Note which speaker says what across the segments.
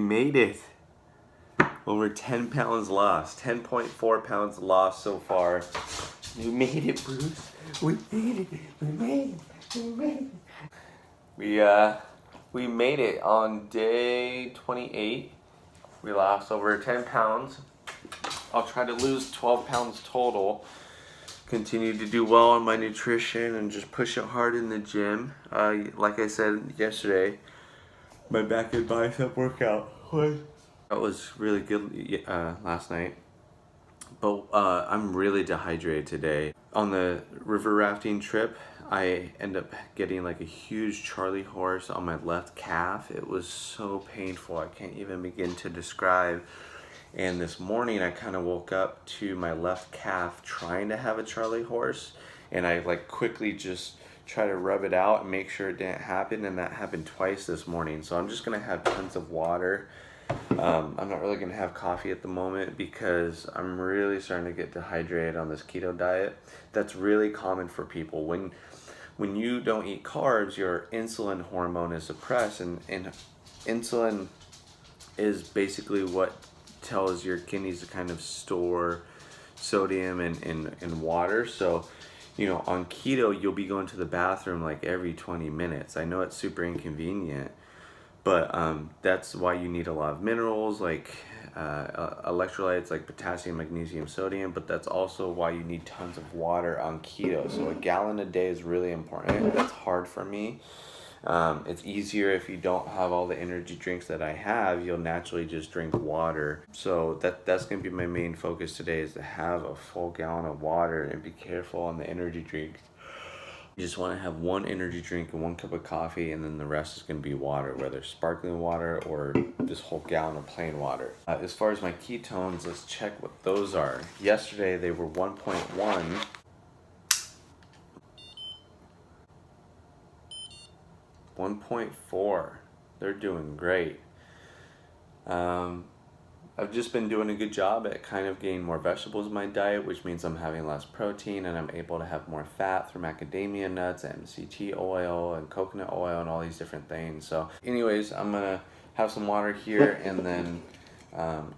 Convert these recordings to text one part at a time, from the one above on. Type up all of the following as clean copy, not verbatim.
Speaker 1: made it. Over 10 pounds lost. 10.4 pounds lost so far. We made it, Bruce. We made it. We made it. We made it. We made it on day 28. We lost over 10 pounds. I'll try to lose 12 pounds total. Continue to do well on my nutrition and just push it hard in the gym. Like I said yesterday, my back and bicep workout was really good last night. But I'm really dehydrated today. On the river rafting trip, I end up getting like a huge Charlie horse on my left calf. It was so painful, I can't even begin to describe. And this morning I kind of woke up to my left calf trying to have a Charlie horse, and I like quickly just try to rub it out and make sure it didn't happen, and that happened twice this morning. So I'm just gonna have tons of water. I'm not really gonna have coffee at the moment because I'm really starting to get dehydrated on this keto diet. That's really common for people. When you don't eat carbs, your insulin hormone is suppressed, and insulin is basically what tells your kidneys to kind of store sodium in water. So, you know, on keto, you'll be going to the bathroom like every 20 minutes. I know it's super inconvenient, but that's why you need a lot of minerals like electrolytes like potassium, magnesium, sodium, but that's also why you need tons of water on keto. So a gallon a day is really important. That's hard for me. It's easier if you don't have all the energy drinks that I have. You'll naturally just drink water. So that's going to be my main focus today, is to have a full gallon of water and be careful on the energy drinks. You just want to have one energy drink and 1 cup of coffee, and then the rest is going to be water, whether sparkling water or this whole gallon of plain water. As far as my ketones, let's check what those are. Yesterday they were 1.1. 1.4. They're doing great. I've just been doing a good job at kind of getting more vegetables in my diet, which means I'm having less protein, and I'm able to have more fat through macadamia nuts, MCT oil, and coconut oil, and all these different things. So anyways, I'm gonna have some water here and then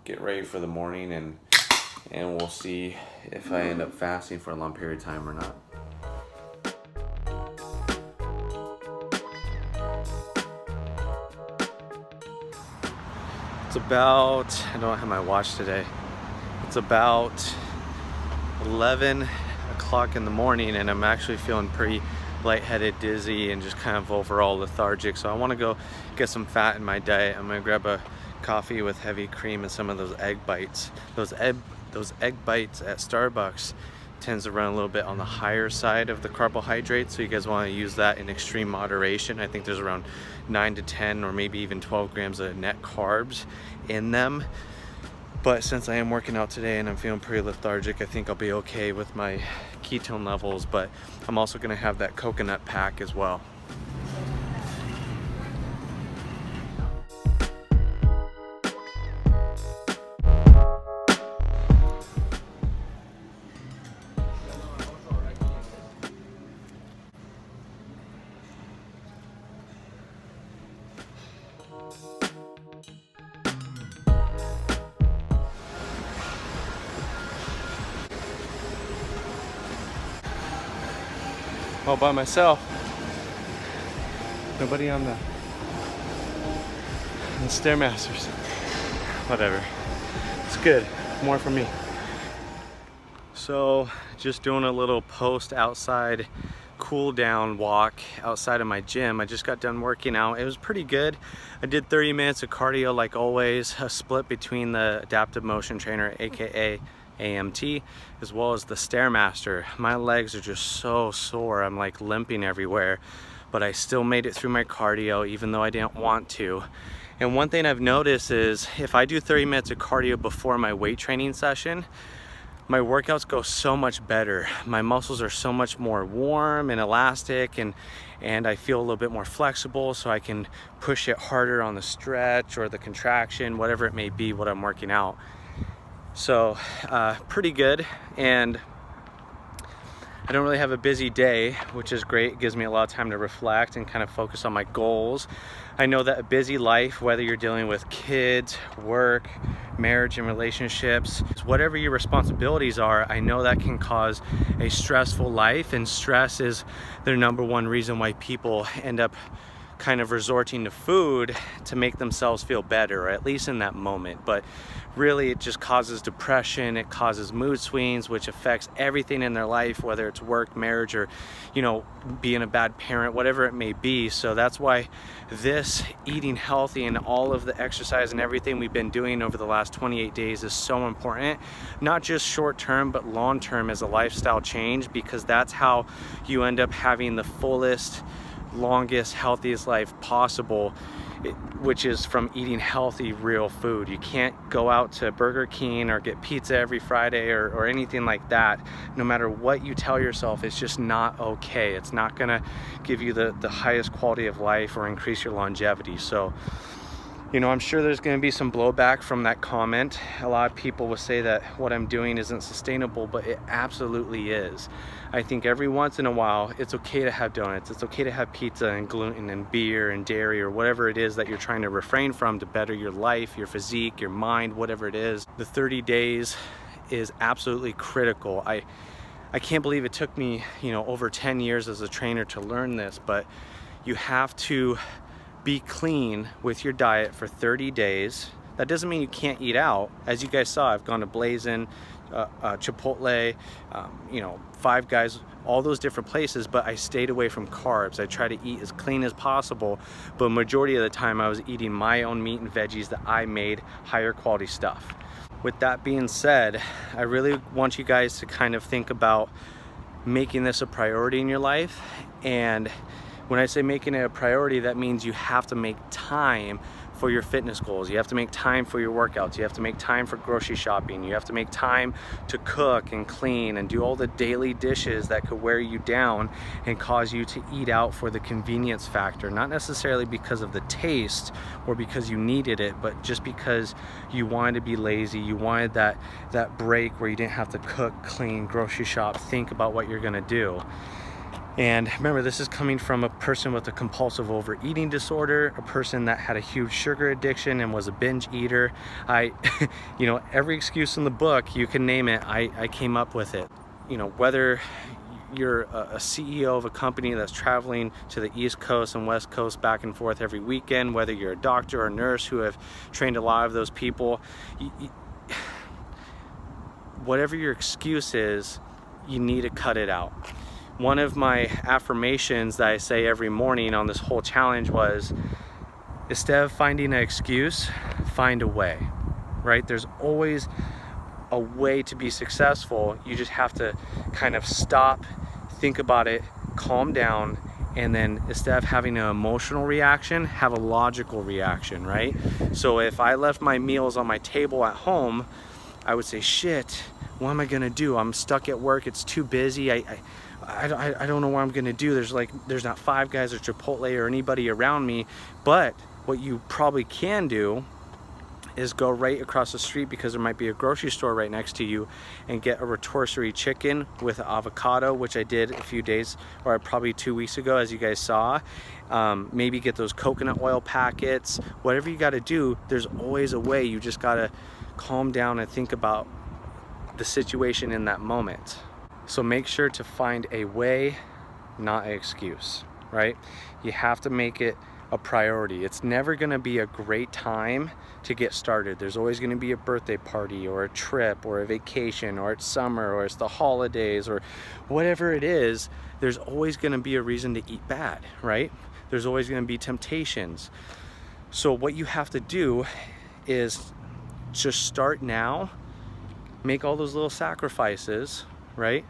Speaker 1: get ready for the morning, and we'll see if I end up fasting for a long period of time or not. It's about, I don't have my watch today, it's about 11 o'clock in the morning, and I'm actually feeling pretty lightheaded, dizzy, and just kind of overall lethargic. So I want to go get some fat in my diet. I'm going to grab a coffee with heavy cream and some of those egg bites. Those egg bites at Starbucks tends to run a little bit on the higher side of the carbohydrates, so you guys want to use that in extreme moderation. I think there's around 9 to 10 or maybe even 12 grams of net carbs in them. But since I am working out today and I'm feeling pretty lethargic, I think I'll be okay with my ketone levels. But I'm also going to have that coconut pack as well. All by myself. Nobody on the Stairmasters. Whatever. It's good. More for me. So just doing a little post outside cool down walk outside of my gym. I just got done working out. It was pretty good. I did 30 minutes of cardio like always, a split between the adaptive motion trainer, aka AMT, as well as the Stairmaster. My legs are just so sore. I'm like limping everywhere, but I still made it through my cardio even though I didn't want to. And one thing I've noticed is if I do 30 minutes of cardio before my weight training session, my workouts go so much better. My muscles are so much more warm and elastic, and I feel a little bit more flexible, so I can push it harder on the stretch or the contraction, whatever it may be what I'm working out. So pretty good. And I don't really have a busy day, which is great. It gives me a lot of time to reflect and kind of focus on my goals.
Speaker 2: I know that a busy life, whether you're dealing with kids, work, marriage and relationships, whatever your responsibilities are, I know that can cause a stressful life, and stress is the #1 reason why people end up kind of resorting to food to make themselves feel better, or at least in that moment. But really it just causes depression, it causes mood swings, which affects everything in their life, whether it's work, marriage, or being a bad parent, whatever it may be. So that's why this eating healthy and all of the exercise and everything we've been doing over the last 28 days is so important, not just short term but long term as a lifestyle change, because that's how you end up having the fullest, longest, healthiest life possible, which is from eating healthy, real food. You can't go out to Burger King or get pizza every Friday or anything like that. No matter what you tell yourself, it's just not okay. It's not gonna give you the highest quality of life or increase your longevity. So I'm sure there's going to be some blowback from that comment. A lot of people will say that what I'm doing isn't sustainable, but it absolutely is. I think every once in a while, it's okay to have donuts. It's okay to have pizza and gluten and beer and dairy, or whatever it is that you're trying to refrain from to better your life, your physique, your mind, whatever it is. The 30 days is absolutely critical. I can't believe it took me, over 10 years as a trainer to learn this, but you have to be clean with your diet for 30 days. That doesn't mean you can't eat out. As you guys saw, I've gone to Blazin', Chipotle, Five Guys, all those different places, but I stayed away from carbs. I try to eat as clean as possible, but majority of the time I was eating my own meat and veggies that I made, higher quality stuff. With that being said, I really want you guys to kind of think about making this a priority in your life. And when I say making it a priority, that means you have to make time for your fitness goals. You have to make time for your workouts. You have to make time for grocery shopping. You have to make time to cook and clean and do all the daily dishes that could wear you down and cause you to eat out for the convenience factor. Not necessarily because of the taste or because you needed it, but just because you wanted to be lazy. You wanted that break where you didn't have to cook, clean, grocery shop, think about what you're gonna do. And remember, this is coming from a person with a compulsive overeating disorder, a person that had a huge sugar addiction and was a binge eater. Every excuse in the book, you can name it, I came up with it. Whether you're a CEO of a company that's traveling to the East Coast and West Coast back and forth every weekend, whether you're a doctor or a nurse who have trained a lot of those people, whatever your excuse is, you need to cut it out. One of my affirmations that I say every morning on this whole challenge was, instead of finding an excuse, find a way, right? There's always a way to be successful. You just have to kind of stop, think about it, calm down, and then instead of having an emotional reaction, have a logical reaction, right? So if I left my meals on my table at home, I would say, shit, what am I gonna do? I'm stuck at work, it's too busy, I don't know what I'm gonna do. There's not Five Guys or Chipotle or anybody around me. But what you probably can do is go right across the street, because there might be a grocery store right next to you, and get a rotisserie chicken with avocado, which I did a few days, or probably 2 weeks ago, as you guys saw. Maybe get those coconut oil packets. Whatever you gotta do, there's always a way. You just gotta calm down and think about the situation in that moment. So make sure to find a way, not an excuse, right? You have to make it a priority. It's never gonna be a great time to get started. There's always gonna be a birthday party or a trip or a vacation, or it's summer or it's the holidays or whatever it is. There's always gonna be a reason to eat bad, right? There's always gonna be temptations. So what you have to do is just start now, make all those little sacrifices, right?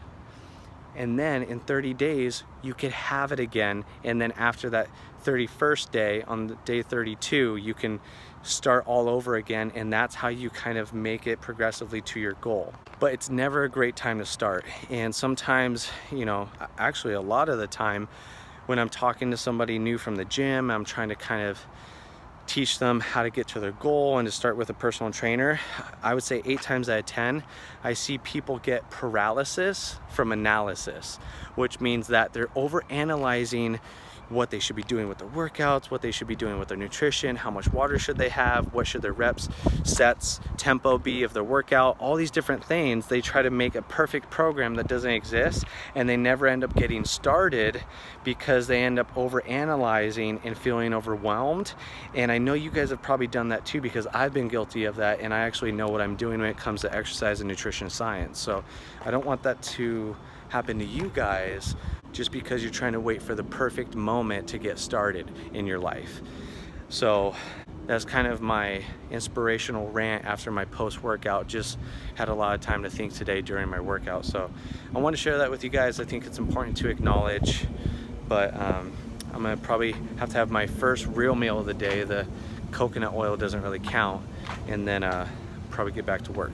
Speaker 2: And then in 30 days, you could have it again. And then after that 31st day, on the day 32, you can start all over again. And that's how you kind of make it progressively to your goal. But it's never a great time to start. And sometimes, actually a lot of the time, when I'm talking to somebody new from the gym, I'm trying to kind of teach them how to get to their goal and to start with a personal trainer, I would say 8 times out of 10, I see people get paralysis from analysis, which means that they're overanalyzing, what they should be doing with their workouts, what they should be doing with their nutrition, how much water should they have, what should their reps, sets, tempo be of their workout, all these different things. They try to make a perfect program that doesn't exist, and they never end up getting started because they end up over analyzing and feeling overwhelmed. And I know you guys have probably done that too, because I've been guilty of that, and I actually know what I'm doing when it comes to exercise and nutrition science. So I don't want that to happen to you guys just because you're trying to wait for the perfect moment to get started in your life. So that's kind of my inspirational rant after my post-workout. Just had a lot of time to think today during my workout, so I want to share that with you guys. I think it's important to acknowledge, but I'm gonna probably have to have my first real meal of the day. The coconut oil doesn't really count, and then probably get back to work.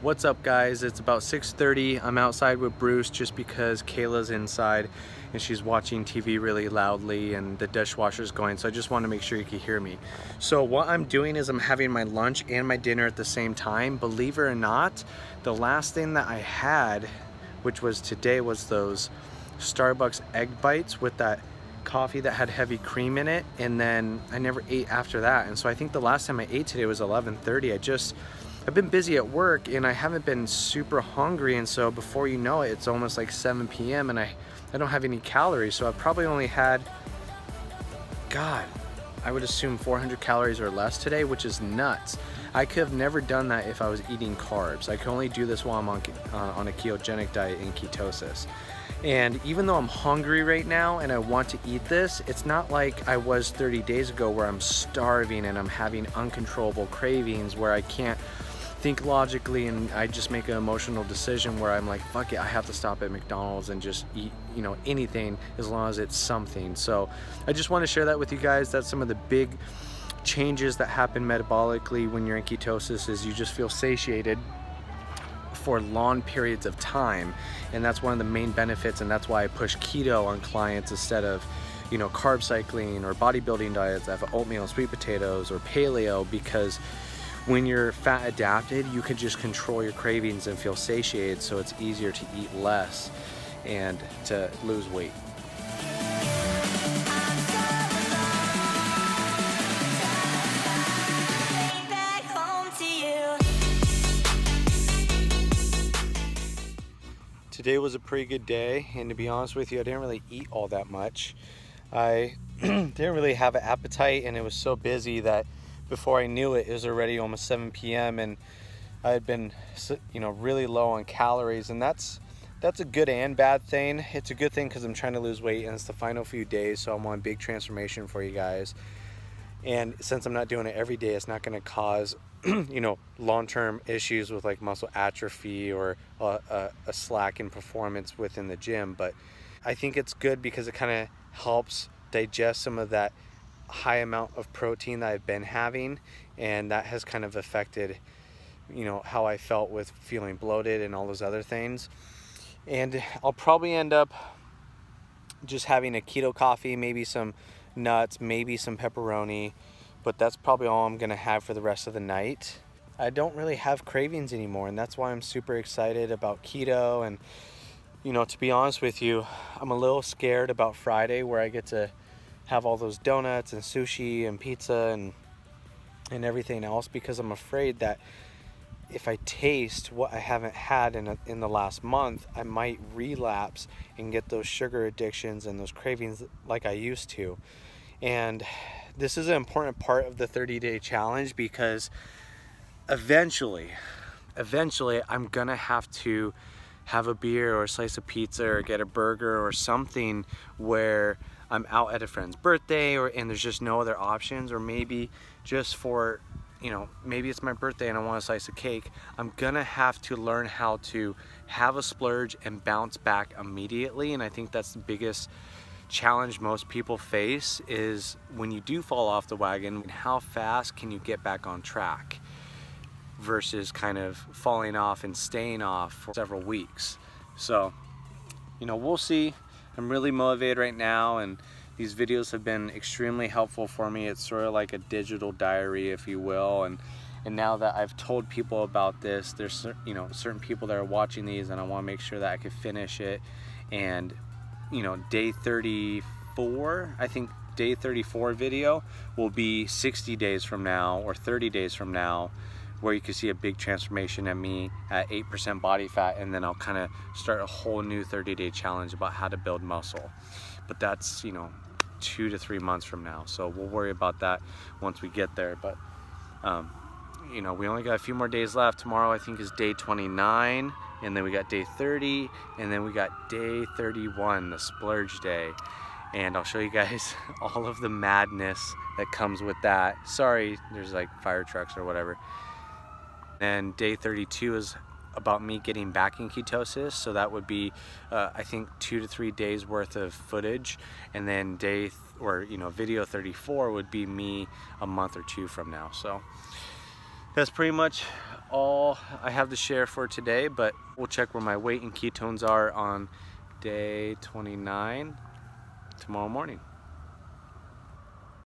Speaker 2: What's up, guys? It's about 6:30. I'm outside with Bruce just because Kayla's inside and she's watching TV really loudly and the dishwasher's going, so I just want to make sure you can hear me. So what I'm doing is I'm having my lunch and my dinner at the same time. Believe it or not, the last thing that I had, which was today, was those Starbucks egg bites with that coffee that had heavy cream in it, and then I never ate after that. And so I think the last time I ate today was 11:30. I've been busy at work and I haven't been super hungry, and so before you know it, it's almost like 7 p.m. and I don't have any calories. So I've probably only had, God, I would assume 400 calories or less today, which is nuts. I could have never done that if I was eating carbs. I can only do this while I'm on a ketogenic diet in ketosis. And even though I'm hungry right now and I want to eat this, it's not like I was 30 days ago where I'm starving and I'm having uncontrollable cravings where I can't think logically and I just make an emotional decision where I'm like, fuck it, I have to stop at McDonald's and just eat, you know, anything as long as it's something. So I just want to share that with you guys. That's some of the big changes that happen metabolically when you're in ketosis, is you just feel satiated for long periods of time, and that's one of the main benefits, and that's why I push keto on clients instead of, you know, carb cycling or bodybuilding diets that have oatmeal and sweet potatoes or paleo, because when you're fat adapted, you can just control your cravings and feel satiated, so it's easier to eat less and to lose weight. Today was a pretty good day, and to be honest with you, I didn't really eat all that much. I didn't really have an appetite, and it was so busy that before I knew it, it was already almost 7 p.m. and I had been, you know, really low on calories, and that's a good and bad thing. It's a good thing because I'm trying to lose weight and it's the final few days, so I'm on big transformation for you guys. And since I'm not doing it every day, it's not going to cause you know, long-term issues with like muscle atrophy or a slack in performance within the gym. But I think it's good because it kind of helps digest some of that high amount of protein that I've been having, and that has kind of affected, you know, how I felt with feeling bloated and all those other things. And I'll probably end up just having a keto coffee, maybe some nuts, maybe some pepperoni, but that's probably all I'm gonna have for the rest of the night. I don't really have cravings anymore, and that's why I'm super excited about keto. And, you know, to be honest with you, I'm a little scared about Friday, where I get to have all those donuts and sushi and pizza and everything else, because I'm afraid that if I taste what I haven't had in the last month, I might relapse and get those sugar addictions and those cravings like I used to. And this is an important part of the 30-day challenge, because eventually I'm gonna have to have a beer or a slice of pizza or get a burger or something where I'm out at a friend's birthday, and there's just no other options, or maybe just for, you know, maybe it's my birthday and I want a slice of cake. I'm gonna have to learn how to have a splurge and bounce back immediately. And I think that's the biggest challenge most people face, is when you do fall off the wagon, how fast can you get back on track versus kind of falling off and staying off for several weeks. So, you know, we'll see. I'm really motivated right now, and these videos have been extremely helpful for me. It's sort of like a digital diary, if you will. And now that I've told people about this, there's, you know, certain people that are watching these, and I want to make sure that I can finish it and you know, day 34, I think day 34 video will be 60 days from now or 30 days from now, where you can see a big transformation at me at 8% body fat, and then I'll kind of start a whole new 30-day challenge about how to build muscle. But that's, you know, 2 to 3 months from now, so we'll worry about that once we get there. But you know, we only got a few more days left. Tomorrow I think is day 29, and then we got day 30, and then we got day 31, the splurge day. And I'll show you guys all of the madness that comes with that. Sorry, there's like fire trucks or whatever. And day 32 is about me getting back in ketosis, so that would be I think 2 to 3 days worth of footage, and then video 34 would be me a month or two from now. So that's pretty much all I have to share for today, but we'll check where my weight and ketones are on day 29 tomorrow morning.